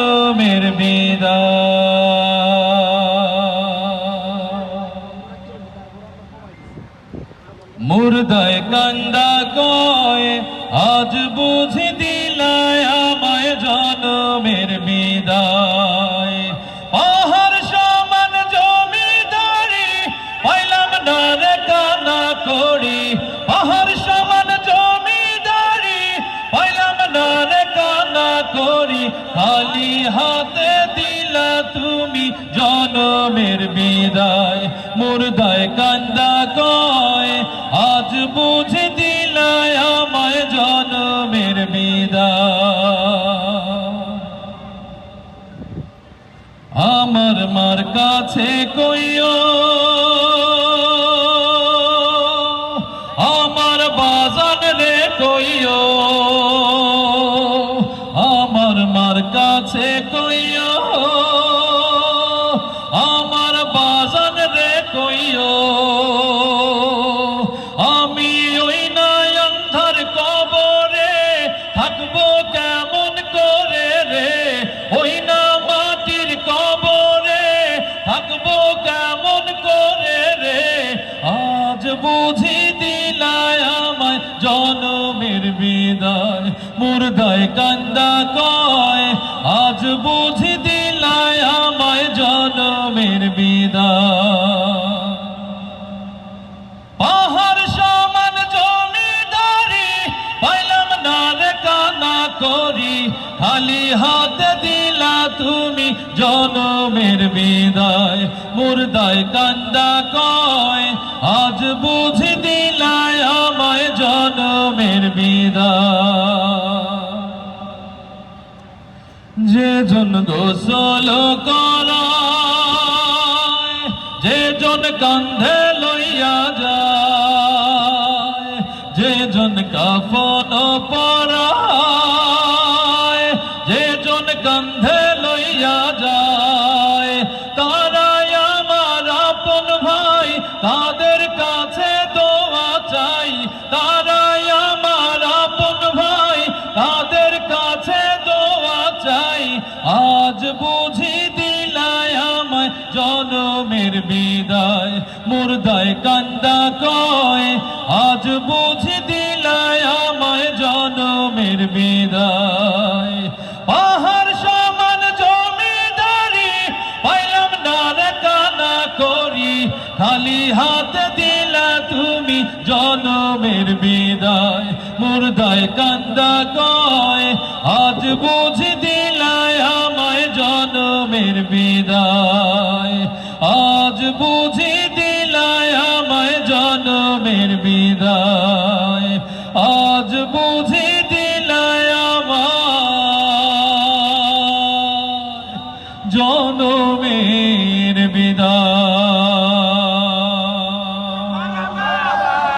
জনমের বিদায়। মুর্দায় কান্দা কয় আজ বুঝি দিলায় আমায় জনমের বিদায়। পাহাড় সমান জমিদারি পাইলাম না রে কানা করি, পাহাড় সমান জমিদারি পাইলাম না রে কানা করি, খালি হাতে দিলা তুমি জনমের বিদায়। মুর্দায় কান্দা কয় আজ বুঝে দিলায় আমায় জনমের বিদায়। আমার মার কাছে কইও আমার বাজান রে কইও, আমার মার কাছে কইও আমার বাজান রে কইও, আমি ওই নাই অন্ধার কবরে থাকবো কেমন করে রে, ওই না মাটির কবরে থাকবো কেমন করে রে, আজ বুঝি দিলায় আমায় জনমের বিদায়। মুর্দায় কান্দা কয় আজ বুঝি দিলায় আমায় জনমের বিদায়। পাহাড় সমান জমিদারি পাইলাম না রে কানা করি, খালি হাতে দিলা তুমি জনমের বিদায়। মুর্দায় কান্দা কয় আজ বুঝি দিলায় আমায় জনমের বিদায়। যে জন গোসল করায়, যে জন কান্ধে লইয়া যায়, যে জন কাফন পরায়, যে জন কান্ধে লইয়া যায়, তারাই আমার আপন ভাই, তাদের কাছে দোয়া চাই, তারাই আমার আপন ভাই, তাদের কাছে দোয়া চাই, আজ বুঝি দিলায় আমায় জনমের বিদায়। মুর্দায় কান্দা কয় আজ বুঝি দিলায় আমায় জনমের বিদায়। পাহাড় সমান জমিদারি পাইলাম না রে কানা করি, খালি হাতে দিলা তুমি জনমের বিদায়। মুর্দায় কান্দা কয় আজ বুঝি দিলায় আমায় জনমের বিদায়, আজ বুঝি দিলায় আমায় জনমের বিদায়, আজ বুঝি